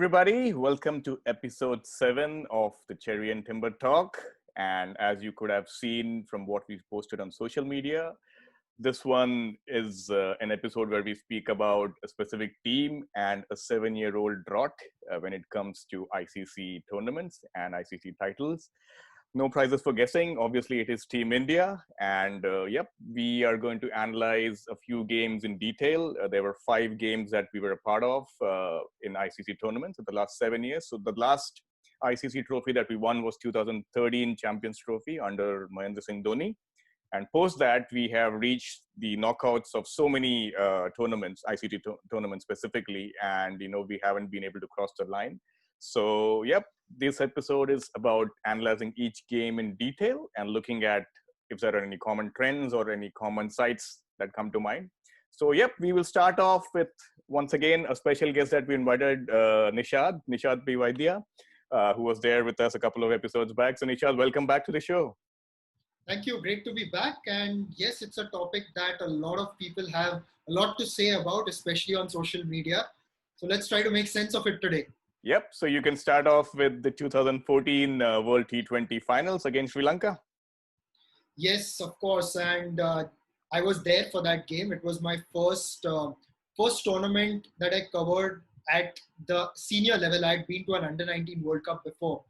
everybody. Welcome to episode 7 of the Cherry and Timber Talk. And as you could have seen from what we've posted on social media, this one is an episode where we speak about a specific team and a 7-year-old drought when it comes to ICC tournaments and ICC titles. No prizes for guessing. Obviously, it is Team India. And we are going to analyze a few games in detail. There were 5 games that we were a part of in ICC tournaments in the last 7 years. So the last ICC trophy that we won was 2013 Champions Trophy under Mahendra Singh Dhoni. And post that, we have reached the knockouts of so many tournaments, ICT tournaments specifically, and we haven't been able to cross the line. So, this episode is about analyzing each game in detail and looking at if there are any common trends or any common sites that come to mind. So, we will start off with, once again, a special guest that we invited, Nishad Pai Vaidya, who was there with us a couple of episodes back. So, Nishad, welcome back to the show. Thank you. Great to be back. And yes, it's a topic that a lot of people have a lot to say about, especially on social media. So let's try to make sense of it today. Yep. So you can start off with the 2014 World T20 finals against Sri Lanka. Yes, of course. And I was there for that game. It was my first tournament that I covered at the senior level. I had been to an under-19 World Cup before.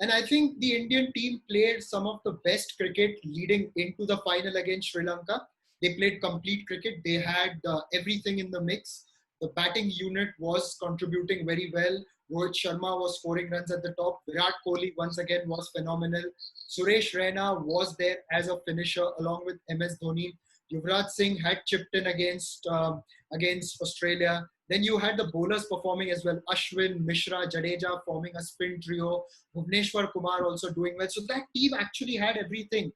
And I think the Indian team played some of the best cricket leading into the final against Sri Lanka. They played complete cricket. They had everything in the mix. The batting unit was contributing very well. Rohit Sharma was scoring runs at the top. Virat Kohli once again was phenomenal. Suresh Raina was there as a finisher along with MS Dhoni. Yuvraj Singh had chipped in against Australia. Then you had the bowlers performing as well. Ashwin, Mishra, Jadeja forming a spin trio. Bhuvneshwar Kumar also doing well. So that team actually had everything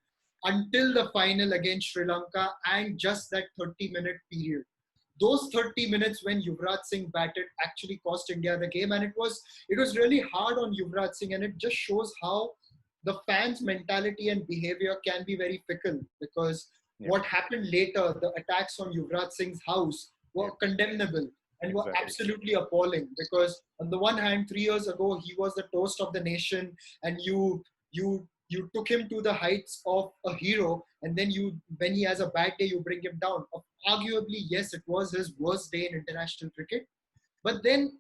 until the final against Sri Lanka and just that 30-minute period. Those 30 minutes when Yuvraj Singh batted actually cost India the game. And it was really hard on Yuvraj Singh. And it just shows how the fans' mentality and behavior can be very fickle. Because what happened later, the attacks on Yuvraj Singh's house were condemnable. And were absolutely appalling, because on the one hand, 3 years ago, he was the toast of the nation, and you took him to the heights of a hero, and then when he has a bad day, you bring him down. Arguably, yes, it was his worst day in international cricket, but then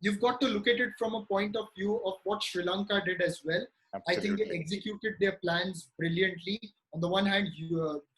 you've got to look at it from a point of view of what Sri Lanka did as well. Absolutely. I think they executed their plans brilliantly. On the one hand,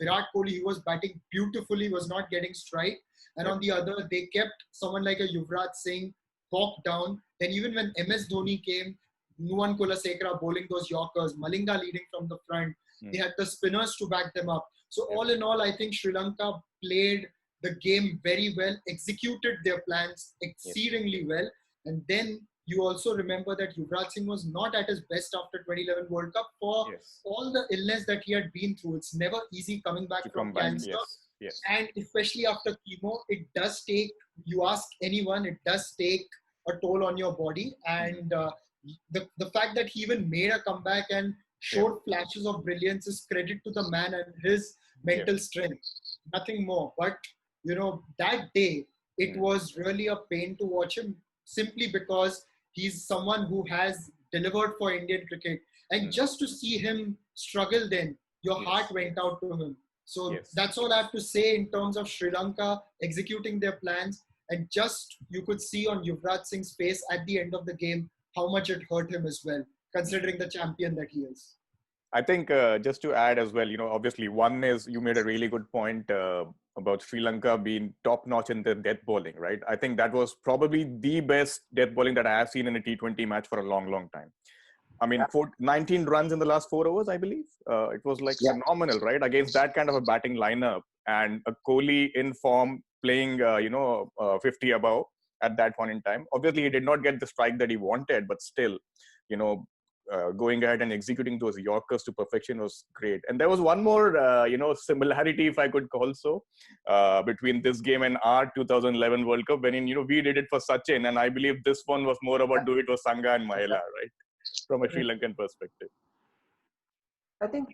Virat Kohli, he was batting beautifully, was not getting strike. And on the other, they kept someone like a Yuvraj Singh hawked down. Then even when MS Dhoni came, Nuwan Kulasekara bowling those Yorkers, Malinga leading from the front, they had the spinners to back them up. So all in all, I think Sri Lanka played the game very well, executed their plans exceedingly well. And then you also remember that Yuvraj Singh was not at his best after 2011 World Cup for all the illness that he had been through. It's never easy coming back from cancer. Yes. And especially after chemo, it does take, you ask anyone, it does take a toll on your body. And the fact that he even made a comeback and showed flashes of brilliance is credit to the man and his mental strength. Nothing more. But, that day, it was really a pain to watch him, simply because he's someone who has delivered for Indian cricket. And just to see him struggle then, your heart went out to him. So that's all I have to say in terms of Sri Lanka executing their plans. And just you could see on Yuvraj Singh's face at the end of the game how much it hurt him as well, considering the champion that he is. I think just to add as well, obviously one is you made a really good point about Sri Lanka being top notch in their death bowling, right? I think that was probably the best death bowling that I have seen in a T20 match for a long, long time. I mean, 19 runs in the last 4 overs, I believe. It was phenomenal, right? Against that kind of a batting lineup, and a Kohli in form playing, 50 above at that point in time. Obviously, he did not get the strike that he wanted, but still, going ahead and executing those Yorkers to perfection was great. And there was one more, similarity, if I could call so, between this game and our 2011 World Cup, when we did it for Sachin, and I believe this one was more about do it for Sangha and Mahela, right? From a Sri Lankan perspective. I think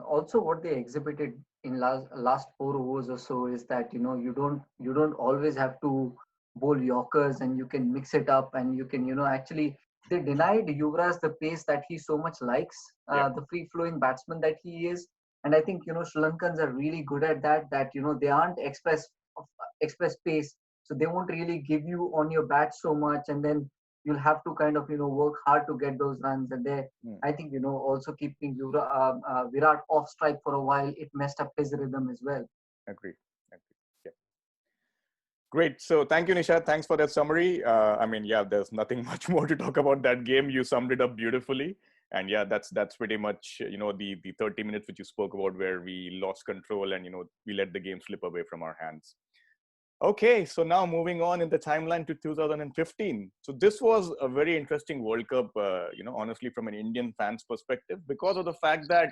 also what they exhibited in last 4 overs or so is that you don't always have to bowl Yorkers and you can mix it up and you can, actually, they denied Yuvraj the pace that he so much likes, Yeah, the free flowing batsman that he is. And I think, Sri Lankans are really good at that, they aren't express pace. So they won't really give you on your bat so much. And then you'll have to kind of, work hard to get those runs. And there, mm, I think, also keeping Virat off strike for a while, it messed up his rhythm as well. agreed. Agreed. Yeah. Great. So thank you, Nishad. Thanks for that summary. I mean, yeah, there's nothing much more to talk about that game. You summed it up beautifully. And yeah, that's pretty much, the 30 minutes which you spoke about where we lost control and, we let the game slip away from our hands. Okay, so now moving on in the timeline to 2015. So this was a very interesting World Cup, honestly, from an Indian fan's perspective, because of the fact that,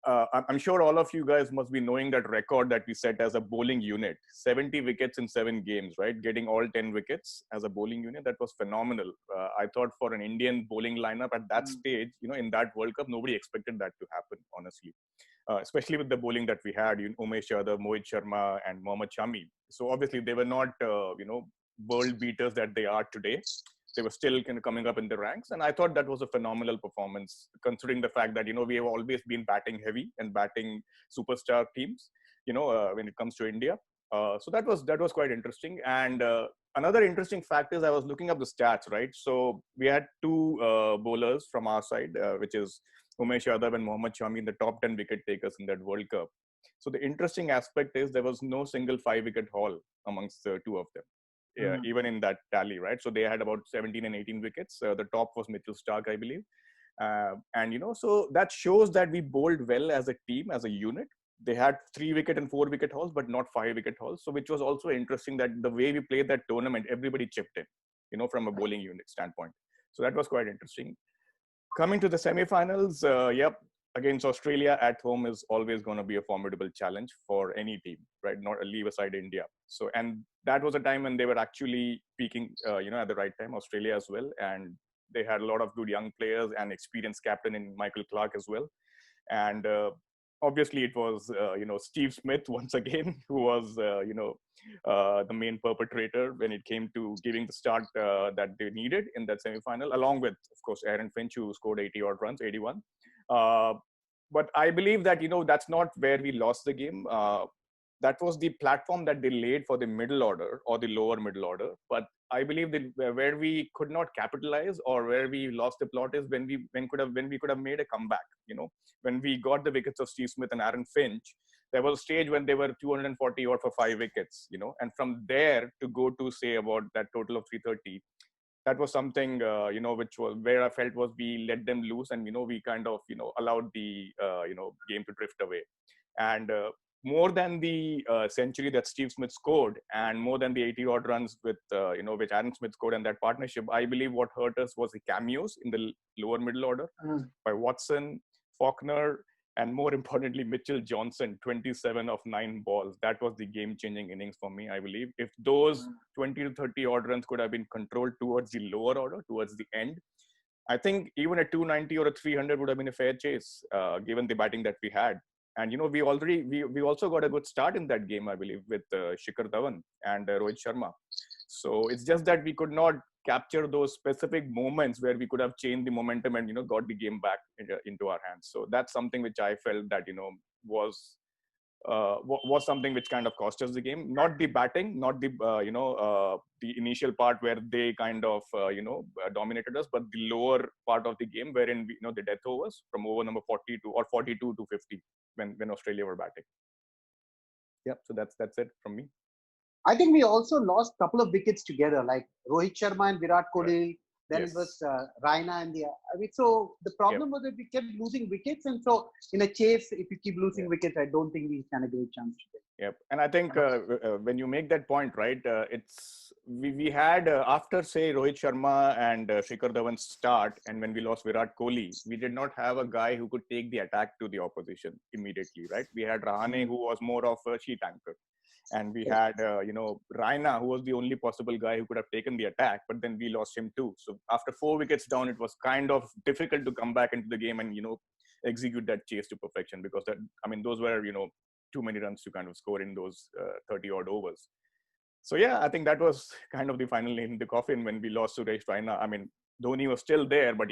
I'm sure all of you guys must be knowing that record that we set as a bowling unit, 70 wickets in 7 games, right? Getting all 10 wickets as a bowling unit, that was phenomenal. I thought for an Indian bowling lineup at that stage, in that World Cup, nobody expected that to happen, honestly. Especially with the bowling that we had, Umesh Yadav, Mohit Sharma, and Mohammad Shami. So obviously they were not, world beaters that they are today. They were still kind of coming up in the ranks, and I thought that was a phenomenal performance, considering the fact that we have always been batting heavy and batting superstar teams. When it comes to India, so that was quite interesting. And another interesting fact is I was looking up the stats, right? So we had two bowlers from our side, which is Umesh Yadav and Mohammad Shami in the top 10 wicket takers in that World Cup. So the interesting aspect is there was no single 5-wicket haul amongst the two of them, yeah, even in that tally, right? So they had about 17 and 18 wickets. The top was Mitchell Stark, I believe. And, so that shows that we bowled well as a team, as a unit. They had 3-wicket and 4-wicket hauls, but not 5-wicket hauls. So which was also interesting that the way we played that tournament, everybody chipped in, from a bowling unit standpoint. So that was quite interesting. Coming to the semifinals, yep, against Australia at home is always going to be a formidable challenge for any team, right? Not leave aside India. So, and that was a time when they were actually peaking, at the right time, Australia as well. And they had a lot of good young players and experienced captain in Michael Clark as well. And obviously it was, Steve Smith once again, who was, the main perpetrator when it came to giving the start that they needed in that semifinal, along with, of course, Aaron Finch, who scored 80 odd runs, 81. Uh, but I believe that, that's not where we lost the game. That was the platform that they laid for the middle order or the lower middle order. But I believe that where we could not capitalize or where we lost the plot is when we could have made a comeback. When we got the wickets of Steve Smith and Aaron Finch, there was a stage when they were 240 odd for 5 wickets. And from there to go to say about that total of 330, that was something which was where I felt was we let them loose, and we kind of allowed the game to drift away. And more than the century that Steve Smith scored, and more than the 80 odd runs with which Aaron Smith scored in that partnership, I believe what hurt us was the cameos in the lower middle order by Watson, Faulkner, and more importantly, Mitchell Johnson, 27 of 9 balls. That was the game-changing innings for me, I believe. If those 20 to 30 odd runs could have been controlled towards the lower order, towards the end, I think even a 290 or a 300 would have been a fair chase, given the batting that we had. And we also got a good start in that game, I believe, with Shikhar Dhawan and Rohit Sharma. So it's just that we could not capture those specific moments where we could have changed the momentum and got the game back into our hands. So that's something which I felt that was was something which kind of cost us the game. Not the batting, not the the initial part where they kind of dominated us, but the lower part of the game wherein the death overs from over number 42 or 42 to 50 when Australia were batting. Yep. So that's it from me. I think we also lost a couple of wickets together, like Rohit Sharma and Virat Kohli. Right. Then Yes. it was Raina and the. I mean, so the problem was that we kept losing wickets, and so in a chase, if you keep losing wickets, I don't think we stand a great chance today. Yep. And I think when you make that point, right, it's we had after say Rohit Sharma and Shikhar Dhawan's start, and when we lost Virat Kohli, we did not have a guy who could take the attack to the opposition immediately, right? We had Rahane, who was more of a sheet anchor. And we had, Raina, who was the only possible guy who could have taken the attack, but then we lost him too. So after 4 wickets down, it was kind of difficult to come back into the game and, execute that chase to perfection, because those were, too many runs to kind of score in those 30 odd overs. So yeah, I think that was kind of the final nail in the coffin when we lost to Raina. I mean, Dhoni was still there, but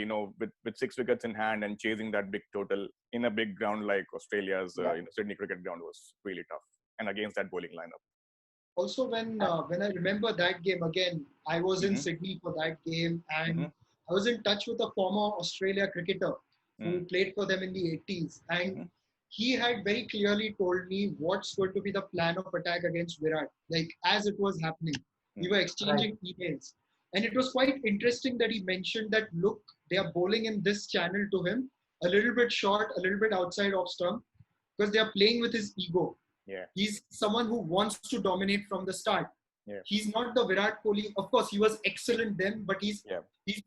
with 6 wickets in hand and chasing that big total in a big ground like Australia's Yeah. Sydney cricket ground was really tough, and against that bowling lineup. Also, when I remember that game again, I was in Mm-hmm. Sydney for that game, Mm-hmm. and I was in touch with a former Australia cricketer who played for them in the 80s, and Mm-hmm. he had very clearly told me what's going to be the plan of attack against Virat, like as it was happening. We were Right. exchanging emails, and it was quite interesting that he mentioned that look, they are bowling in this channel to him, a little bit short, a little bit outside off stump, because they are playing with his ego. Yeah. He's someone who wants to dominate from the start. Yeah. He's not the Virat Kohli. Of course, he was excellent then, but he's Yeah.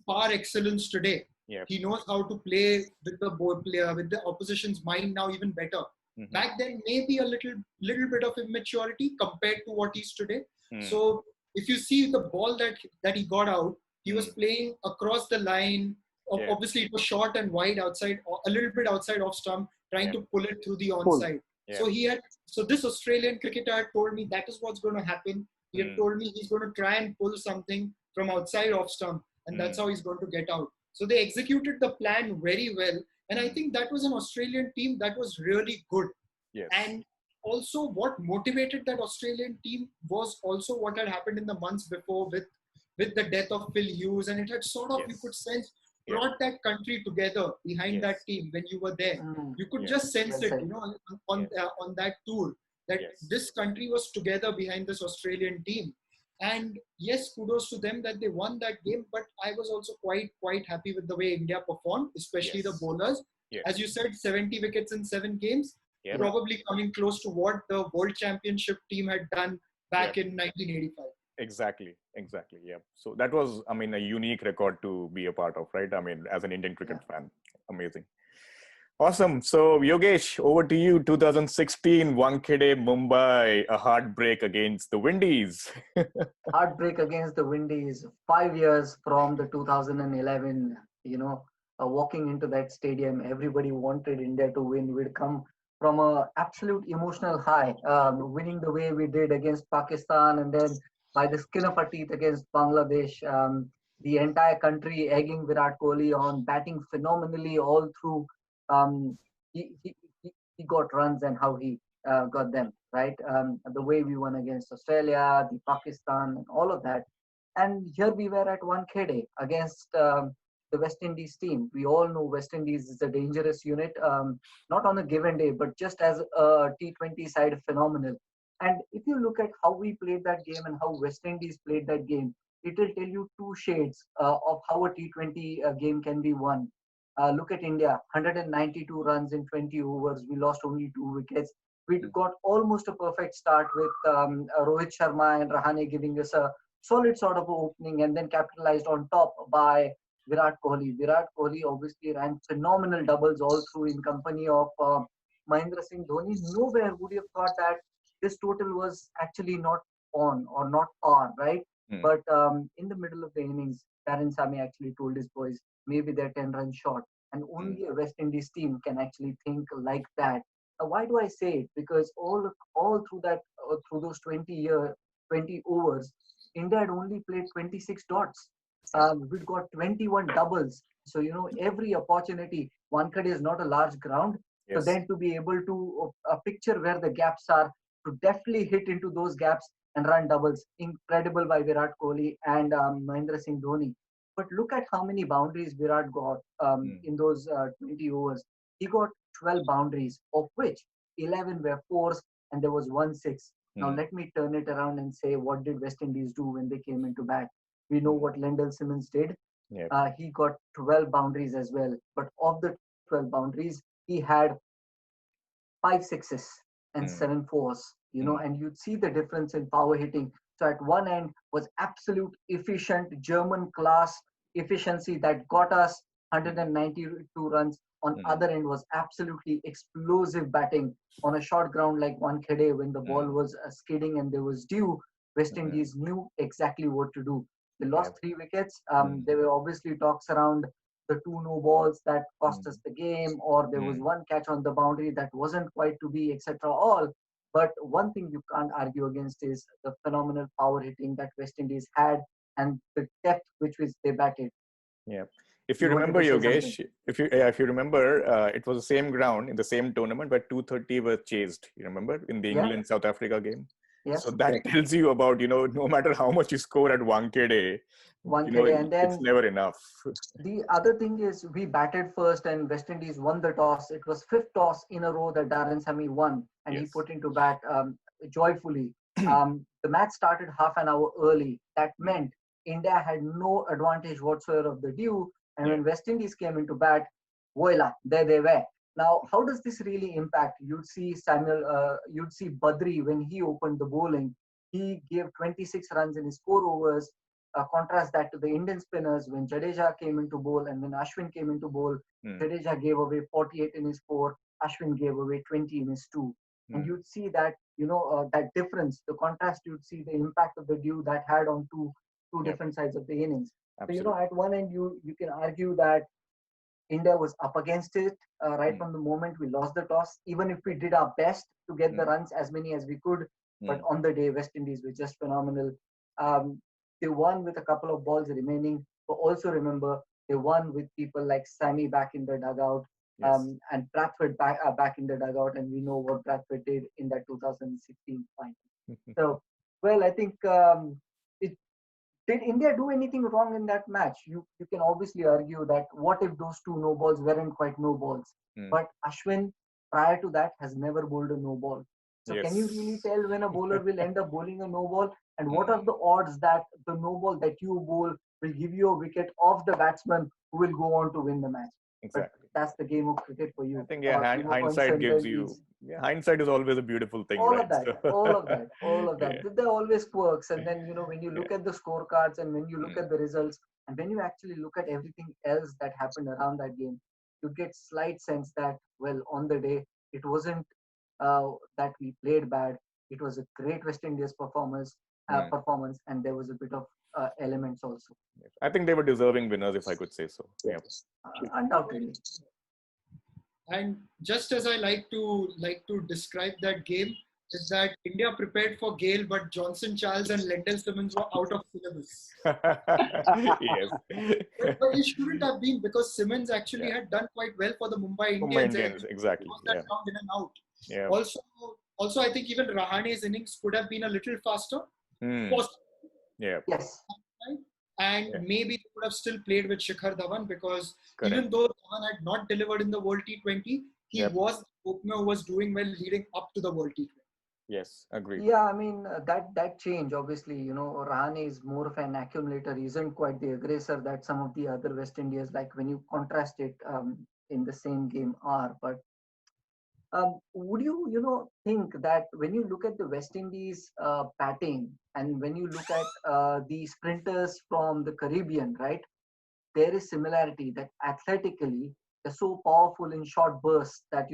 far excellence today. Yeah. He knows how to play with the board player, with the opposition's mind now even better. Mm-hmm. Back then, maybe a little bit of immaturity compared to what he's today. So if you see the ball that he got out, he was playing across the line. Yeah. Obviously, it was short and wide outside, a little bit outside off stump, trying to pull it through the onside. Yeah. So this Australian cricketer had told me that is what's going to happen. He had told me he's going to try and pull something from outside off stump, and that's how he's going to get out. So they executed the plan very well, and I think that was an Australian team that was really good. Yes. And also, what motivated that Australian team was also what had happened in the months before with the death of Phil Hughes, and it had sort of, you could sense, brought that country together behind that team when you were there. You could just sense it, on that tour, that this country was together behind this Australian team. And yes, kudos to them that they won that game. But I was also quite happy with the way India performed, especially the bowlers. As you said, 70 wickets in 7 games, probably coming close to what the World Championship team had done back in 1985. Exactly. Yeah. So that was, I mean, a unique record to be a part of, right? I mean, as an Indian cricket fan, amazing. Awesome. So Yogesh, over to you. 2016, Wankhede, Mumbai, a heartbreak against the Windies. Heartbreak against the Windies. 5 years from the 2011, walking into that stadium, everybody wanted India to win. We'd come from a absolute emotional high, winning the way we did against Pakistan, and then by the skin of our teeth against Bangladesh. The entire country egging Virat Kohli on, batting phenomenally all through. Um, he, he, he got runs and how he got them, right? The way we won against Australia, the Pakistan, and all of that. And here we were at Wankhede against the West Indies team. We all know West Indies is a dangerous unit, not on a given day, but just as a T20 side, phenomenal. And if you look at how we played that game and how West Indies played that game, it will tell you two shades of how a T20 game can be won. Look at India, 192 runs in 20 overs. We lost only 2 wickets. We got almost a perfect start with Rohit Sharma and Rahane giving us a solid sort of opening, and then capitalized on top by Virat Kohli. Virat Kohli obviously ran phenomenal doubles all through in company of Mahendra Singh Dhoni. Nowhere would you have thought that this total was actually not on or not on, right? But in the middle of the innings, Darren Sammy actually told his boys, maybe they're 10 runs short. And only a West Indies team can actually think like that. Why do I say it? Because all through that, through those 20 overs, India had only played 26 dots. We'd got 21 doubles. So, every opportunity, Wankhede is not a large ground. So then to be able to picture where the gaps are, to definitely hit into those gaps and run doubles, incredible by Virat Kohli and Mahendra Singh Dhoni. But look at how many boundaries Virat got in those 20 overs. He got 12 boundaries, of which 11 were fours and there was 1 6. Now let me turn it around and say, what did West Indies do when they came into bat? We know what Lendl Simmons did. He got 12 boundaries as well. But of the 12 boundaries, he had 5 sixes and 7 fours, and you'd see the difference in power hitting. So at one end was absolute efficient German class efficiency that got us 192 runs. On other end was absolutely explosive batting on a short ground like Wankhede when the ball was skidding and there was dew. West Indies knew exactly what to do. They lost 3 wickets. There were obviously talks around the 2 no balls that cost us the game, or there was 1 catch on the boundary that wasn't quite to be, etc. All. But one thing you can't argue against is the phenomenal power hitting that West Indies had and the depth which was they batted. Yeah. If you You wanted remember, to say something? Yogesh, if you remember, it was the same ground in the same tournament where 230 were chased. You remember in the Yeah. England South Africa game. So Yes. that tells you about, no matter how much you score at Wankhede, One KD, and it's then never enough. the other thing is we batted first and West Indies won the toss. It was fifth toss in a row that Darren Sammy won, and he Yes. put into bat joyfully. The match started half an hour early. That meant India had no advantage whatsoever of the dew, and Yeah. when West Indies came into bat, voila, there they were. Now, how does this really impact? You'd see Badri when he opened the bowling. He gave 26 runs in his 4 overs. Contrast that to the Indian spinners when Jadeja came into bowl and when Ashwin came into bowl. Hmm. Jadeja gave away 48 in his 4, Ashwin gave away 20 in his 2. And Hmm. you'd see that, that difference, the contrast, you'd see the impact of the dew that had on two Yep. different sides of the innings. So, Absolutely. at one end, you can argue that India was up against it right from the moment we lost the toss, even if we did our best to get the runs, as many as we could. But on the day, West Indies were just phenomenal. Um, they won with a couple of balls remaining, but also remember they won with people like Sammy back in the dugout, Yes. and Bradford back in the dugout, and we know what Bradford did in that 2016 final. So, well, I think it did India do anything wrong in that match? You can obviously argue that what if those two no balls weren't quite no balls? Hmm. But Ashwin, prior to that, has never bowled a no ball. So can you really Yes. tell when a bowler will end up bowling a no ball? And what are Hmm. the odds that the no ball that you bowl will give you a wicket off the batsman who will go on to win the match? But Exactly. that's the game of cricket for I you. think, Or hindsight gives you. uncertainties, Yeah, hindsight is always a beautiful thing, all right? of that, So, all of that, all of that. yeah. There are always quirks, and then when you Yeah. look at the scorecards and when you look Hmm. at the results, and when you actually look at everything else that happened around that game, you get slight sense that on the day it wasn't that we played bad. It was a great West Indies Hmm. performance, and there was a bit of elements also, Yes. I think they were deserving winners, if I could say so. Yeah. undoubtedly. And just as I like to describe that game is that India prepared for Gale, but Johnson Charles and Lendl Simmons were out of syllabus. Yes. But it shouldn't have been because Simmons actually Yeah. had done quite well for the Mumbai Mumbai Indians and Indians, exactly. lost that Yeah. round in and out. Yeah. Also, also I think even Rahane's innings could have been a little faster, Hmm. possibly, Yeah. Yes. right? And Yeah. maybe they could have still played with Shikhar Dhawan because even Correct. though Dhawan had not delivered in the World T20, he Yep. was the opener who was doing well leading up to the World T20. Yes. Agreed. Yeah, I mean that change obviously, Rahane is more of an accumulator. He isn't quite the aggressor that some of the other West Indians, like when you contrast it in the same game, are. But would you, think that when you look at the West Indies batting and when you look at the sprinters from the Caribbean, right? There is similarity that athletically they're so powerful in short bursts that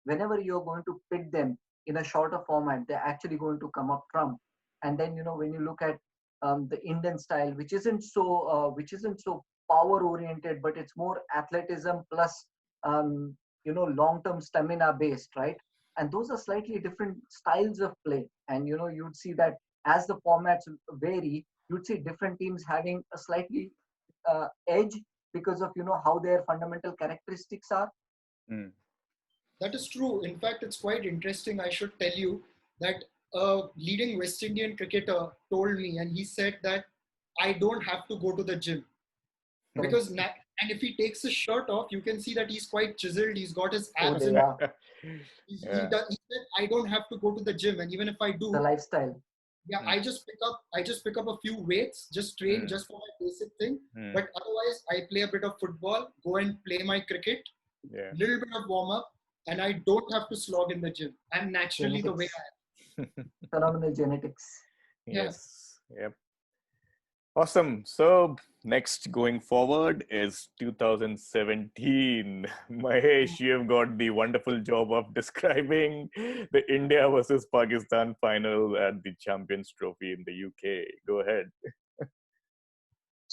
whenever you're going to pit them in a shorter format, they're actually going to come up trump. And then when you look at the Indian style, which isn't so power oriented, but it's more athleticism plus long term stamina based, right? And those are slightly different styles of play. And you'd see that as the formats vary, you'd see different teams having a slightly edge because of how their fundamental characteristics are. Hmm. That is true. In fact, it's quite interesting. I should tell you that a leading West Indian cricketer told me, and he said that I don't have to go to the gym Correct. because and if he takes his shirt off, you can see that he's quite chiseled. He's got his Oh, abs they in. are He Yeah. does. He said I don't have to go to the gym, and even if I the do, lifestyle. yeah, Hmm. I just pick up a few weights, just train Hmm. just for my basic thing. Hmm. But otherwise, I play a bit of football, go and play my cricket, Yeah. little bit of warm up, and I don't have to slog in the gym. I'm naturally the way Genetics, I am. phenomenal genetics. Yeah. Yes. Yep. Awesome. So next going forward is 2017. Mahesh, you have got the wonderful job of describing the India versus Pakistan final at the Champions Trophy in the UK. Go ahead.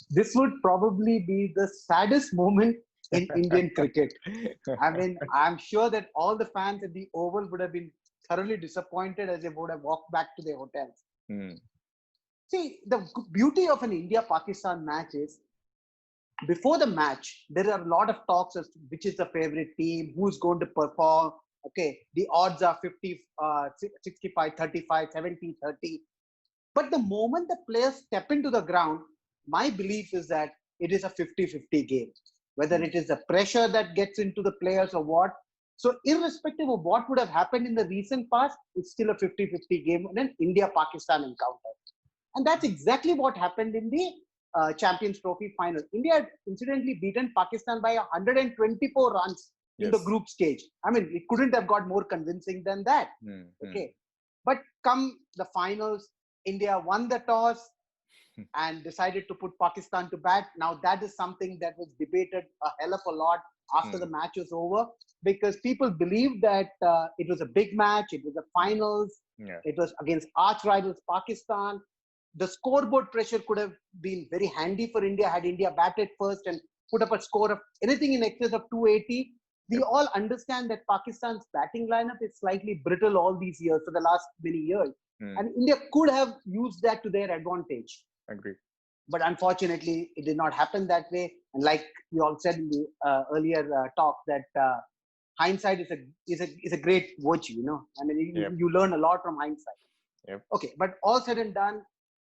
This would probably be the saddest moment in Indian cricket. I mean, I'm sure that all the fans at the Oval would have been thoroughly disappointed as they would have walked back to their hotels. Hmm. See, the beauty of an India-Pakistan match is before the match, there are a lot of talks as to which is the favorite team, who's going to perform. Okay, the odds are 50, 65, 35, 70, 30. But the moment the players step into the ground, my belief is that it is a 50-50 game. Whether it is the pressure that gets into the players or what. So irrespective of what would have happened in the recent past, it's still a 50-50 game in an India-Pakistan encounter. And that's exactly what happened in the Champions Trophy final. India had incidentally beaten Pakistan by 124 runs in the Yes. group stage. I mean, it couldn't have got more convincing than that. Okay. But come the finals, India won the toss and decided to put Pakistan to bat. Now that is something that was debated a hell of a lot after the match was over, because people believed that it was a big match, it was the finals, it was against arch rivals Pakistan. The scoreboard pressure could have been very handy for India had India batted first and put up a score of anything in excess of 280. We all understand that Pakistan's batting lineup is slightly brittle all these years, for the last many years. And India could have used that to their advantage. Agree. But unfortunately, it did not happen that way. And like you all said in the earlier talk, that hindsight is a great virtue. You know, I mean, you learn a lot from hindsight. Yep. Okay, but all said and done,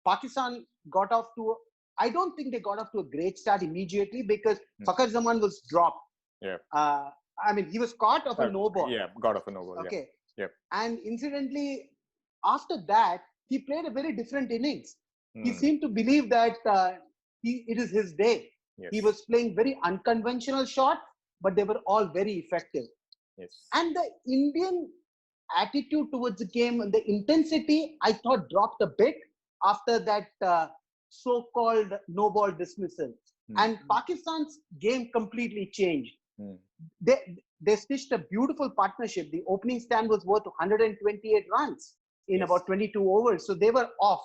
Pakistan got off to. I don't think they got off to a great start immediately, because Fakhar Zaman was dropped. Yeah. I mean, he was caught off a no ball. Yeah, got off a no ball. Okay. Yep. And incidentally, after that, he played a very different innings. He seemed to believe that it is his day. Yes. He was playing very unconventional shots, but they were all very effective. Yes. And the Indian attitude towards the game and the intensity, I thought, dropped a bit after that so-called no-ball dismissal. And Pakistan's game completely changed. They stitched a beautiful partnership. The opening stand was worth 128 runs in about 22 overs. So they were off.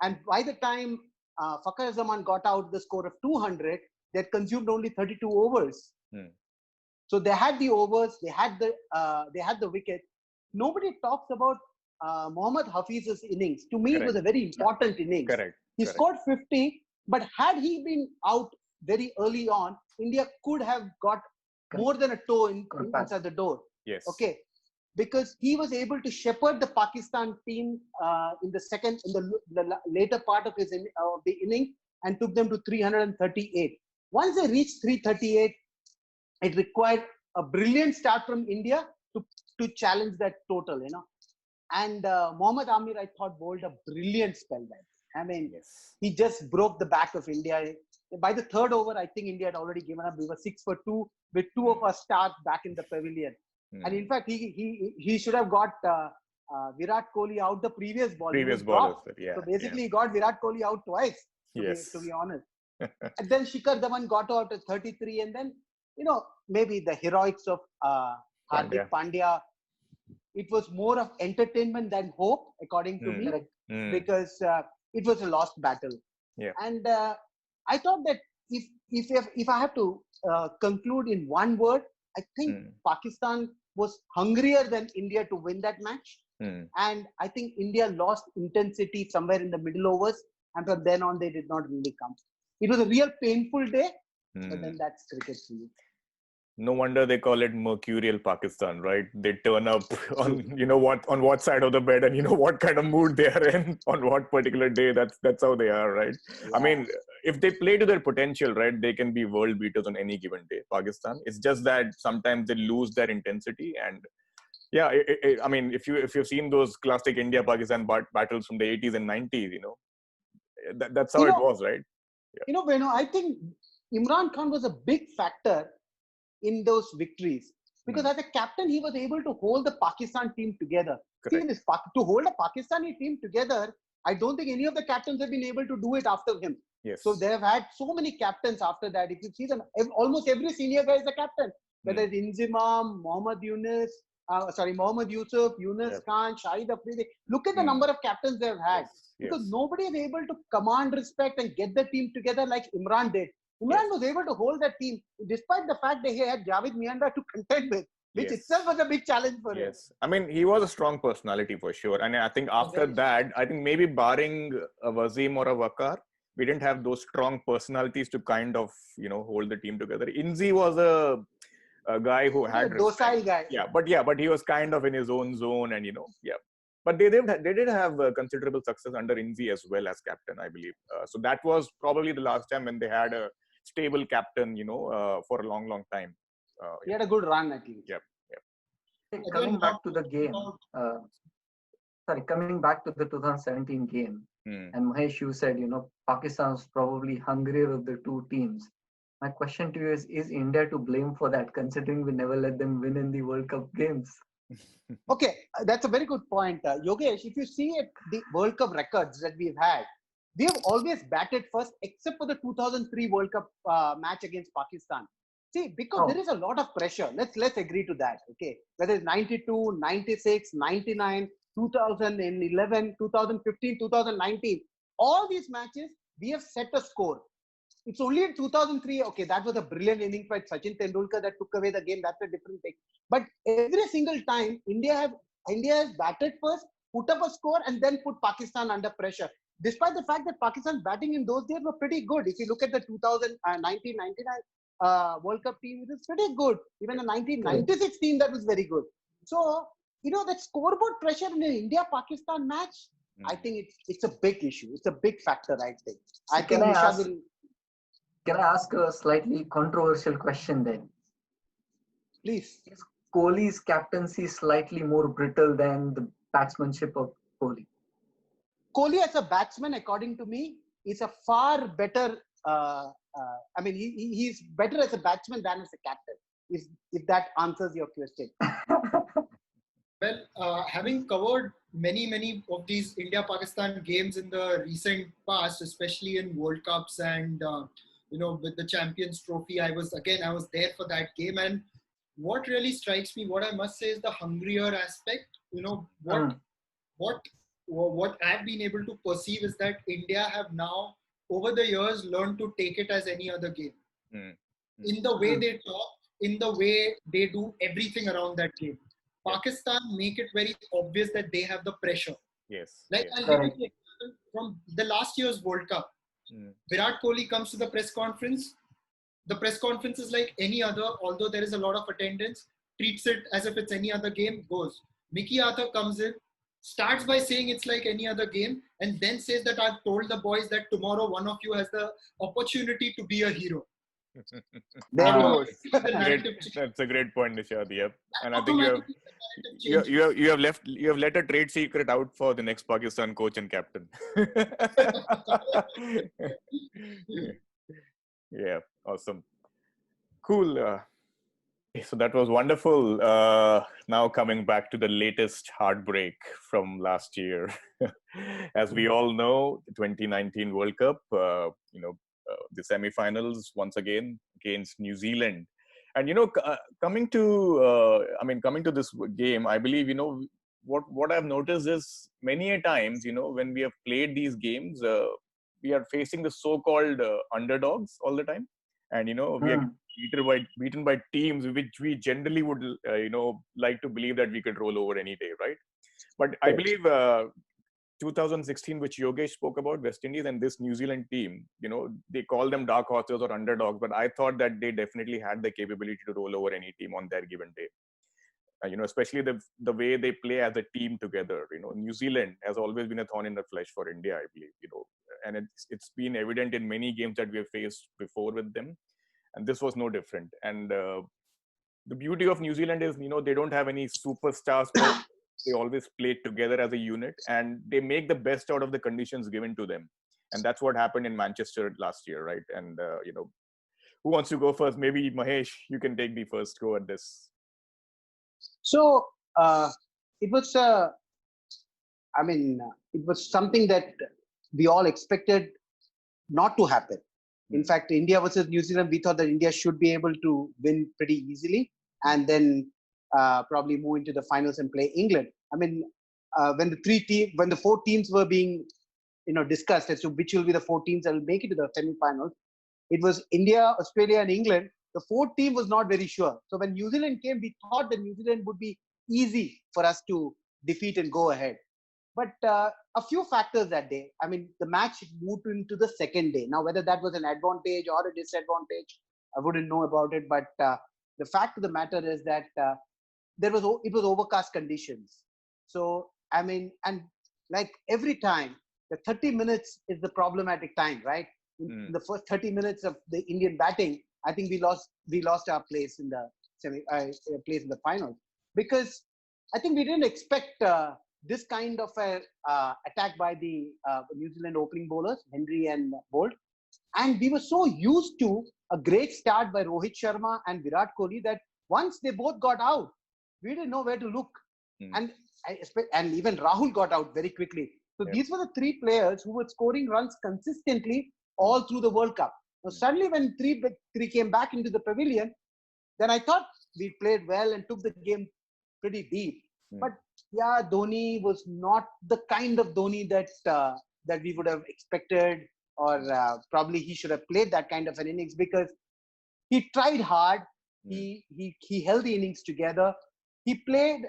And by the time Fakhar Zaman got out the score of 200, they had consumed only 32 overs. So they had the overs, they had the wicket. Nobody talks about Mohammad Hafiz's innings. To me, it was a very important innings. He scored 50, but had he been out very early on, India could have got more than a toe inside the door. Yes. Okay. Because he was able to shepherd the Pakistan team in the later part of the inning, and took them to 338. Once they reached 338, it required a brilliant start from India to challenge that total, you know. And Mohammad Amir, I thought, bowled a brilliant spell there. I mean, he just broke the back of India. By the third over, I think India had already given up. We were 6 for 2 with 2 of our stars back in the pavilion. And in fact, he should have got Virat Kohli out the previous ball. So basically, he got Virat Kohli out twice, to be honest. And then Shikhar Dhawan got out at 33. And then, you know, maybe the heroics of Hardik Pandya. It was more of entertainment than hope, according to me, because it was a lost battle. And I thought that if I have to conclude in one word, I think Pakistan was hungrier than India to win that match. And I think India lost intensity somewhere in the middle overs. And from then on, they did not really come. It was a real painful day, but then that's cricket for you. No wonder they call it Mercurial Pakistan, right? They turn up on on what side of the bed, and what kind of mood they are in on what particular day. That's how they are, right? I mean, if they play to their potential, right, they can be world beaters on any given day. Pakistan. It's just that sometimes they lose their intensity, and I mean, if you've seen those classic India-Pakistan battles from the 80s and 90s, that's how it was, right? Venu, I think Imran Khan was a big factor in those victories, because as a captain, he was able to hold the Pakistan team together. See, to hold a Pakistani team together, I don't think any of the captains have been able to do it after him. So they have had so many captains after that. If you see them, almost every senior guy is a captain, whether it's Inzimam, Mohammad Yusuf, Yunus Khan, Shahid Afridi. Look at the number of captains they have had. Because nobody is able to command respect and get the team together like Imran did. Imran was able to hold that team, despite the fact that he had Javed Miandar to contend with. which Yes. itself was a big challenge for him. Yes. I mean, he was a strong personality for sure. And I think after that, I think maybe barring a Wazim or a Wakar, we didn't have those strong personalities to kind of, hold the team together. Inzi was a guy who had A docile guy. but he was kind of in his own zone and, But they did have considerable success under Inzi as well as captain, I believe. So that was probably the last time when they had a stable captain, for a long, long time. He had a good run, I think. Yep. Coming back to the game, coming back to the 2017 game, and Mahesh, you said, Pakistan's probably hungrier of the two teams. My question to you is India to blame for that, considering we never let them win in the World Cup games? Okay, that's a very good point. Yogesh, if you see at the World Cup records that we've had, we have always batted first, except for the 2003 World Cup match against Pakistan. See, because there is a lot of pressure. Let's agree to that. Okay, whether it's 92, 96, 99, 2011, 2015, 2019, all these matches we have set a score. It's only in 2003. Okay, that was a brilliant inning by Sachin Tendulkar that took away the game. That's a different thing. But every single time, India has batted first, put up a score, and then put Pakistan under pressure. Despite the fact that Pakistan's batting in those days were pretty good. If you look at the 1999 World Cup team, it was pretty good. Even the 1996 team, that was very good. So, that scoreboard pressure in an India-Pakistan match, I think it's a big issue. It's a big factor, I think. Can I ask a slightly controversial question then? Please. Is Kohli's captaincy slightly more brittle than the batsmanship of Kohli? Kohli as a batsman, according to me, is a far better. He's better as a batsman than as a captain. If that answers your question. Well, having covered many of these India-Pakistan games in the recent past, especially in World Cups and with the Champions Trophy, I was there for that game. And what really strikes me, what I must say, is the hungrier aspect. What I've been able to perceive is that India have now, over the years, learned to take it as any other game. In the way they talk, in the way they do everything around that game. Pakistan make it very obvious that they have the pressure. Yes. I'll give you an example from the last year's World Cup. Virat Kohli comes to the press conference. The press conference is like any other, although there is a lot of attendance, treats it as if it's any other game, goes. Mickey Arthur comes in, starts by saying it's like any other game, and then says that I've told the boys that tomorrow one of you has the opportunity to be a hero. There he goes. That's a great point, Nishad. Yep. And I think you have let a trade secret out for the next Pakistan coach and captain. Yeah, awesome. Cool. So that was wonderful. Now coming back to the latest heartbreak from last year. As we all know, the 2019 World Cup, the semi-finals once again against New Zealand. And, coming to this game, I believe, what I've noticed is many a times, when we have played these games, we are facing the so-called underdogs all the time. And, we are beaten by teams which we generally would, like to believe that we could roll over any day, right? But I believe 2016, which Yogesh spoke about, West Indies and this New Zealand team, they call them dark horses or underdogs, but I thought that they definitely had the capability to roll over any team on their given day. Especially the way they play as a team together. New Zealand has always been a thorn in the flesh for India, I believe. And it's been evident in many games that we have faced before with them, and this was no different. And the beauty of New Zealand is, they don't have any superstars. They always play together as a unit, and they make the best out of the conditions given to them. And that's what happened in Manchester last year, right? And, who wants to go first? Maybe Mahesh, you can take the first go at this. So it was something that we all expected not to happen. In fact, India versus New Zealand, we thought that India should be able to win pretty easily and then probably move into the finals and play England. When the four teams were being discussed as to which will be the four teams that will make it to the semi-finals, it was India, Australia, and England. the fourth team was not very sure. So when New Zealand came, we thought that New Zealand would be easy for us to defeat and go ahead. But a few factors that day. I mean, the match moved into the second day. Now, whether that was an advantage or a disadvantage, I wouldn't know about it. But the fact of the matter is that it was overcast conditions. So I mean, and like every time, the 30 minutes is the problematic time, right? In the first 30 minutes of the Indian batting, I think we lost our place in the place in the final, because I think we didn't expect this kind of a attack by the New Zealand opening bowlers, Henry and Bolt. And we were so used to a great start by Rohit Sharma and Virat Kohli that once they both got out, we didn't know where to look. And even Rahul got out very quickly. So these were the three players who were scoring runs consistently all through the World Cup. Now suddenly when three came back into the pavilion, then I thought we played well and took the game pretty deep. But yeah, Dhoni was not the kind of Dhoni that we would have expected, or probably he should have played that kind of an innings, because he tried hard. He held the innings together. He played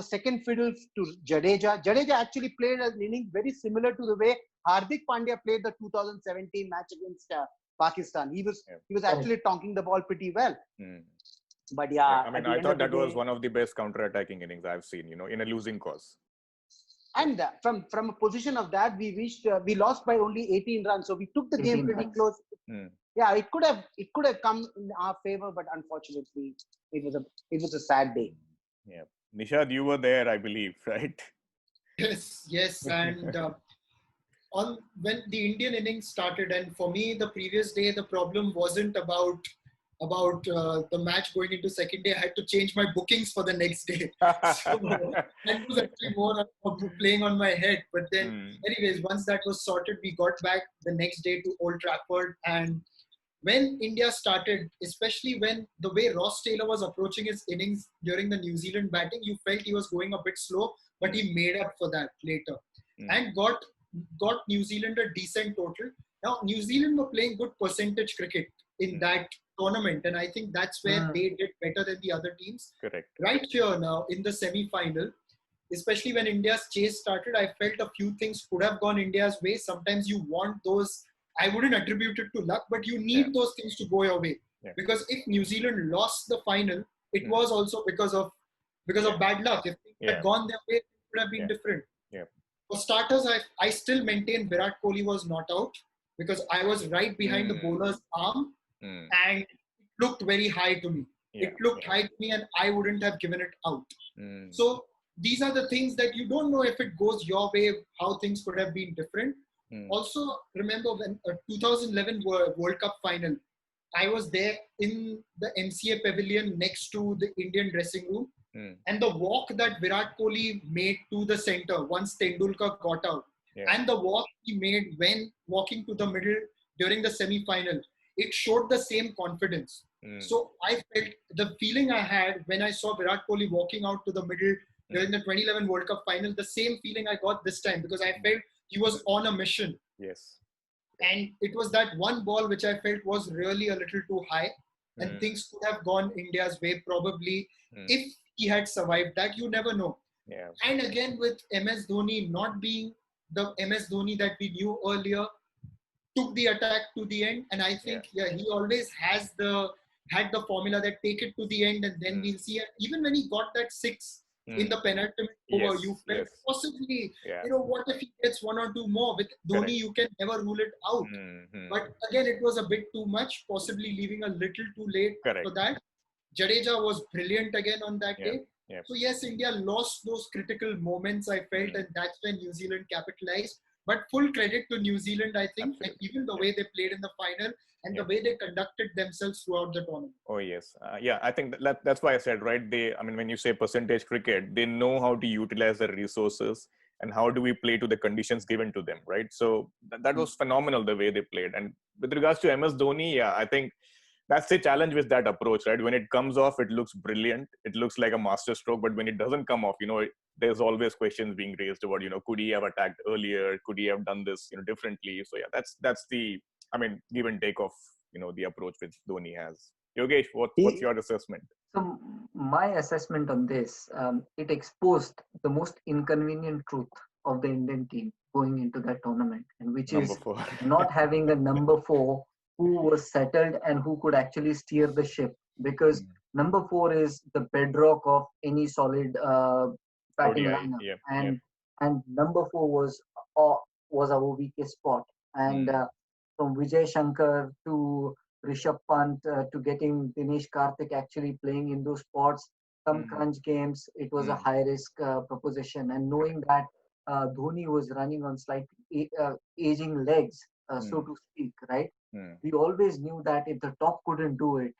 second fiddle to Jadeja. Jadeja actually played an innings very similar to the way Hardik Pandya played the 2017 match against Pakistan. He was actually tonking the ball pretty well. But yeah, I mean, I thought that was one of the best counter-attacking innings I've seen, in a losing cause. And from a position of that, we lost by only 18 runs. So we took the game pretty close. Yeah, it could have come in our favor, but unfortunately, it was a sad day. Yeah, Nishad, you were there, I believe, right? Yes, and when the Indian innings started, and for me, the previous day, the problem wasn't about the match going into second day. I had to change my bookings for the next day. So that was actually more playing on my head. But then, anyways, once that was sorted, we got back the next day to Old Trafford. And when India started, especially when the way Ross Taylor was approaching his innings during the New Zealand batting, you felt he was going a bit slow, but he made up for that later and got New Zealand a decent total. Now, New Zealand were playing good percentage cricket in that tournament, and I think that's where they did better than the other teams. Correct. Right here now in the semi-final, especially when India's chase started, I felt a few things could have gone India's way. Sometimes you want those, I wouldn't attribute it to luck, but you need those things to go your way. Because if New Zealand lost the final, it was also because of bad luck. If things had gone their way, it would have been different. For starters, I still maintain Virat Kohli was not out, because I was right behind the bowler's arm and it looked very high to me. It looked high to me and I wouldn't have given it out. So these are the things that you don't know if it goes your way, how things could have been different. Also, remember when 2011 World Cup final, I was there in the MCA pavilion next to the Indian dressing room. And the walk that Virat Kohli made to the center once Tendulkar got out, and the walk he made when walking to the middle during the semi-final, it showed the same confidence. So I felt the feeling I had when I saw Virat Kohli walking out to the middle during the 2011 World Cup final, the same feeling I got this time, because I felt he was on a mission. Yes. And it was that one ball which I felt was really a little too high, and things could have gone India's way probably if he had survived that. You never know. And again, with MS Dhoni not being the MS Dhoni that we knew earlier, took the attack to the end. And I think he always had the formula that take it to the end, and then we'll see. Even when he got that 6 in the penultimate over, you felt possibly, what if he gets 1 or 2 more? With Dhoni, you can never rule it out. But again, it was a bit too much, possibly leaving a little too late for that. Jadeja was brilliant again on that day. So yes, India lost those critical moments, I felt, and that's when New Zealand capitalized. But full credit to New Zealand, I think, and even the way they played in the final and the way they conducted themselves throughout the tournament. Oh, yes. I think that's why I said, right, when you say percentage cricket, they know how to utilize their resources and how do we play to the conditions given to them, right? So that was phenomenal, the way they played. And with regards to MS Dhoni, I think that's the challenge with that approach, right? When it comes off, it looks brilliant. It looks like a master stroke, but when it doesn't come off, there's always questions being raised about, could he have attacked earlier? Could he have done this, differently? So that's the, give and take of the approach which Dhoni has. Yogesh, what's He, your assessment? So my assessment on this, it exposed the most inconvenient truth of the Indian team going into that tournament, and which Number is four. not having a number four who was settled and who could actually steer the ship. Because number four is the bedrock of any solid batting ODI. lineup, Yep. Yep. and number four uh, was our weakest spot. And from Vijay Shankar to Rishabh Pant to getting Dinesh Karthik actually playing in those spots. Some crunch games, it was a high risk proposition. And knowing that Dhoni was running on slightly aging legs, so to speak, right? We always knew that if the top couldn't do it,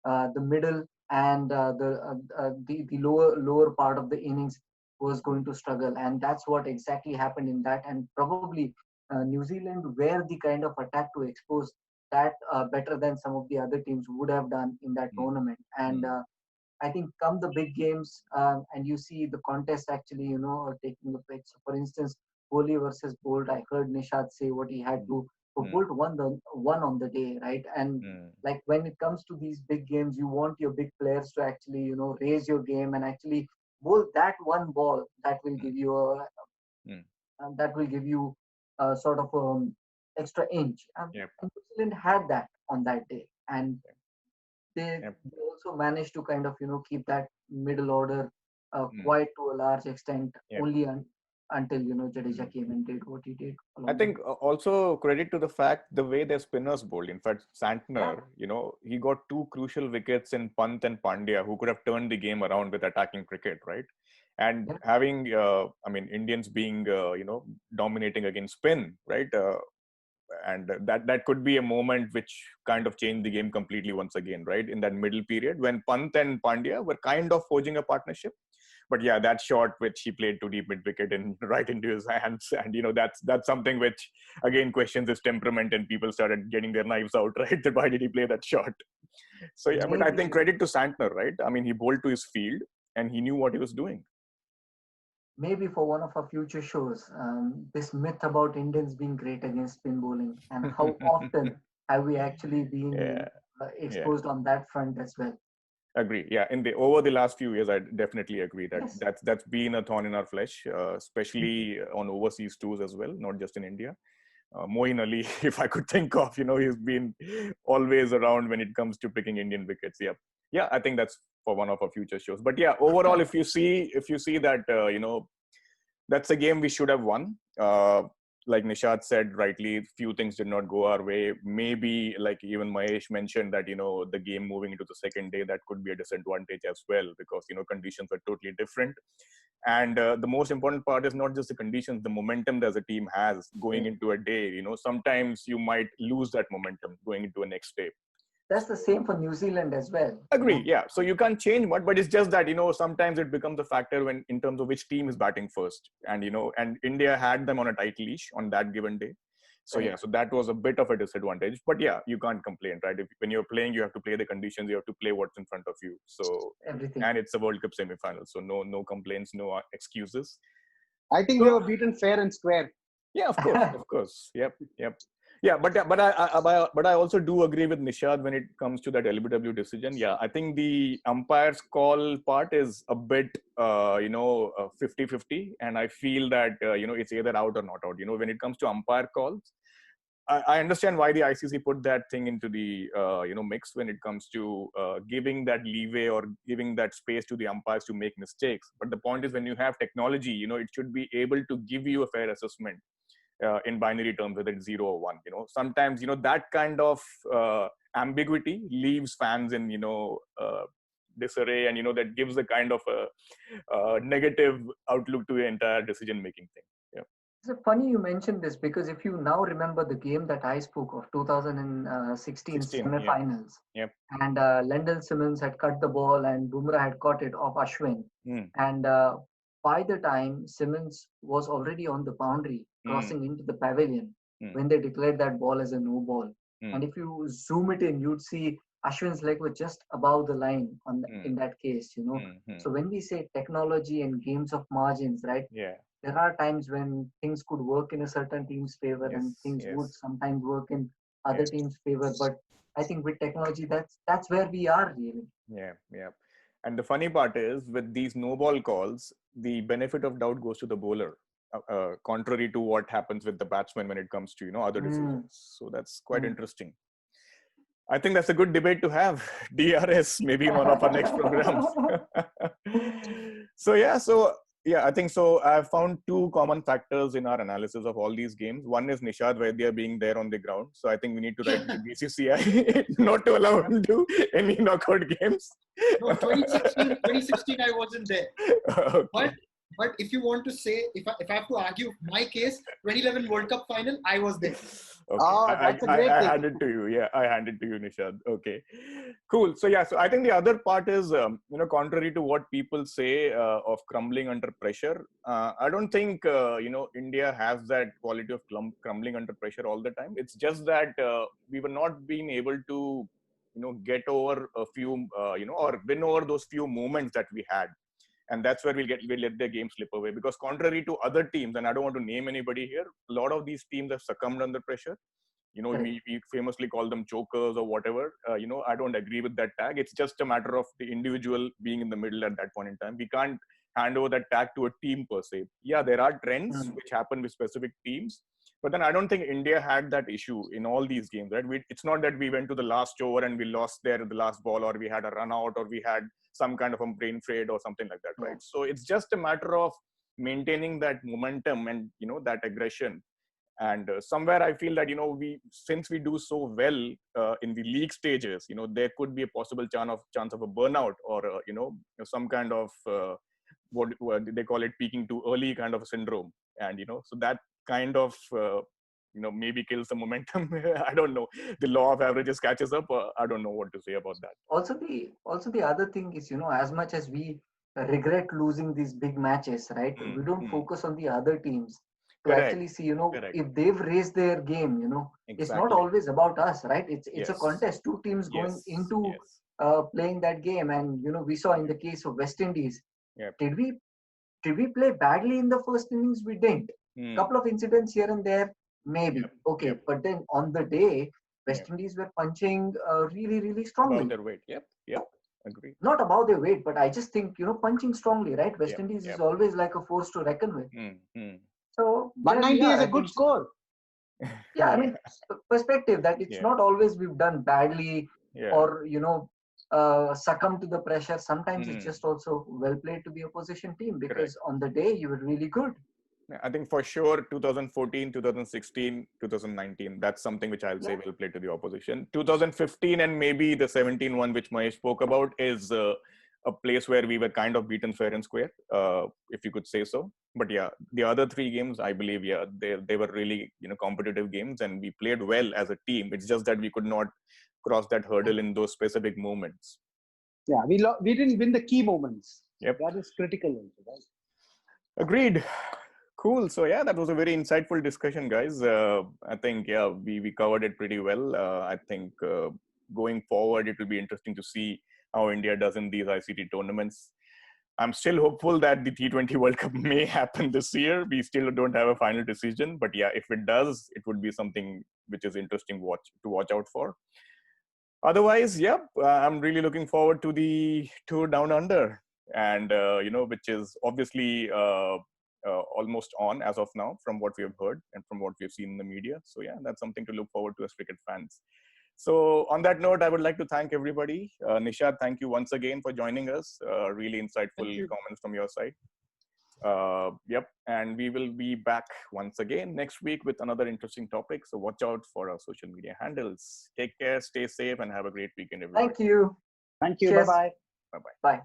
the middle and the lower part of the innings was going to struggle, and that's what exactly happened in that. And probably New Zealand were the kind of attack to expose that better than some of the other teams would have done in that tournament. And I think come the big games, and you see the contest actually, taking the pitch. So for instance, Kohli versus Bolt, I heard Nishad say what he had to. So Bolt won on the day, right? And like when it comes to these big games, you want your big players to actually, raise your game and actually bowl that one ball that will give you a sort of extra inch. Yep. And New Zealand had that on that day, and they also managed to kind of keep that middle order quite to a large extent, only until Jadeja came and did what he did. I think also credit to the fact the way their spinners bowled. In fact, Santner, he got two crucial wickets in Pant and Pandya, who could have turned the game around with attacking cricket, right? And having, Indians being, dominating against spin, right? And that could be a moment which kind of changed the game completely once again, right? In that middle period when Pant and Pandya were kind of forging a partnership. But yeah, that shot which he played to deep mid wicket and right into his hands, and that's something which again questions his temperament, and people started getting their knives out, right? That why did he play that shot? So yeah, but I think credit to Santner, right? I mean, he bowled to his field and he knew what he was doing. Maybe for one of our future shows, this myth about Indians being great against spin bowling, and how often have we actually been exposed on that front as well. Agree. Yeah, over the last few years, I definitely agree that that's been a thorn in our flesh, especially on overseas tours as well, not just in India. Moeen Ali, if I could think of, he's been always around when it comes to picking Indian wickets. Yeah, I think that's for one of our future shows. But yeah, overall, if you see that, that's a game we should have won. Like Nishad said rightly, few things did not go our way. Maybe like even Mahesh mentioned that, the game moving into the second day, that could be a disadvantage as well, because, conditions were totally different. And the most important part is not just the conditions, the momentum that the team has going into a day. Sometimes you might lose that momentum going into a next day. That's the same for New Zealand as well. Agree. Yeah. So you can't change much, but it's just that, sometimes it becomes a factor when in terms of which team is batting first. And, and India had them on a tight leash on that given day. So yeah, so that was a bit of a disadvantage, but yeah, you can't complain, right? When you're playing, you have to play the conditions, you have to play what's in front of you. So everything, and it's a World Cup semi-final, so no complaints, no excuses. I think we were beaten fair and square. Yeah, of course. Yep. Yeah, but I also do agree with Nishad when it comes to that LBW decision. Yeah, I think the umpire's call part is a bit, 50-50. And I feel that, it's either out or not out. When it comes to umpire calls, I understand why the ICC put that thing into the, mix when it comes to giving that leeway or giving that space to the umpires to make mistakes. But the point is when you have technology, it should be able to give you a fair assessment. In binary terms, whether it's 0 or 1, sometimes that kind of ambiguity leaves fans in disarray, and that gives a kind of a negative outlook to the entire decision making thing. Yeah, it's funny you mentioned this, because if you now remember the game that I spoke of, 2016 semi-finals, and Lendl Simmons had cut the ball and Bumrah had caught it off Ashwin, and by the time Simmons was already on the boundary, crossing into the pavilion, when they declared that ball as a no ball. And if you zoom it in, you'd see Ashwin's leg was just above the line in that case, So when we say technology and games of margins, right? There are times when things could work in a certain team's favor, and things would sometimes work in other teams' favor. But I think with technology, that's where we are really. Yeah, yeah. And the funny part is, with these no ball calls, the benefit of doubt goes to the bowler, contrary to what happens with the batsman when it comes to other Mm. decisions. So that's quite Mm. interesting. I think that's a good debate to have. DRS, maybe in one of our next programs. So I think so. I found two common factors in our analysis of all these games. One is Nishad Vaidya being there on the ground. So I think we need to write to the BCCI not to allow him to any knockout games. No, 2016, I wasn't there. Okay. But if you want to say, if I have to argue my case, 2011 World Cup final, I was there. Okay. Oh, that's a great I take. hand it to you. Yeah, I hand it to you, Nishad. Okay, cool. So I think the other part is, contrary to what people say of crumbling under pressure, I don't think, India has that quality of crumbling under pressure all the time. It's just that we were not being able to, get over a few, or win over those few moments that we had. And that's where we'll let the game slip away, because contrary to other teams, and I don't want to name anybody here, a lot of these teams have succumbed under pressure. We famously call them chokers or whatever. I don't agree with that tag. It's just a matter of the individual being in the middle at that point in time. We can't hand over that tag to a team per se. Yeah, there are trends which happen with specific teams, but then I don't think India had that issue in all these games, right? It's not that we went to the last over and we lost there at the last ball, or we had a run out, or we had some kind of a brain fade or something like that, right? So it's just a matter of maintaining that momentum and that aggression. And somewhere I feel that since we do so well in the league stages, there could be a possible chance of a burnout, or some kind of what they call it, peaking too early kind of a syndrome. And so that kind of maybe kills the momentum. I don't know, the law of averages catches up. I don't know what to say about that. Also the other thing is, as much as we regret losing these big matches, right? We don't focus on the other teams to Correct. actually see, Correct. if they've raised their game, it's not Exactly. always about us, right? It's Yes. a contest, two teams going Yes. into Yes. playing that game. And we saw in the case of West Indies, Yep. did we play badly in the first innings? We didn't. Couple of incidents here and there, maybe. Yep. Okay. Yep. But then on the day, West Yep. Indies were punching really, really strongly. About their weight. Yep. Agreed. Not about their weight, but I just think, punching strongly, right? West Yep. Indies Yep. is always like a force to reckon with. So there we 190 are. is a I good think, score. yeah, I mean, perspective that it's Yeah. not always we've done badly Yeah. or, succumb to the pressure. Sometimes it's just also well played to the opposition team, because on the day you were really good. I think for sure 2014, 2016, 2019, that's something which I'll say well played to the opposition. 2015 and maybe the 17 one which Mahesh spoke about is a place where we were kind of beaten fair and square, if you could say so. But yeah, the other three games, I believe, they were really competitive games, and we played well as a team. It's just that we could not cross that hurdle in those specific moments. Yeah, we didn't win the key moments. Yep. That is critical also, right? Agreed. Cool. So yeah, that was a very insightful discussion, guys. I think we covered it pretty well. I think going forward, it will be interesting to see how India does in these ICT tournaments. I'm still hopeful that the T20 World Cup may happen this year. We still don't have a final decision, but yeah, if it does, it would be something which is interesting to watch out for. Otherwise, I'm really looking forward to the tour down under, and which is obviously almost on as of now, from what we have heard and from what we've seen in the media. So yeah, that's something to look forward to as cricket fans. So on that note, I would like to thank everybody. Nishad, thank you once again for joining us. Really insightful comments from your side. And we will be back once again next week with another interesting topic. So watch out for our social media handles. Take care, stay safe, and have a great weekend, everybody. Thank you. Thank you. Cheers. Bye-bye. Bye-bye. Bye.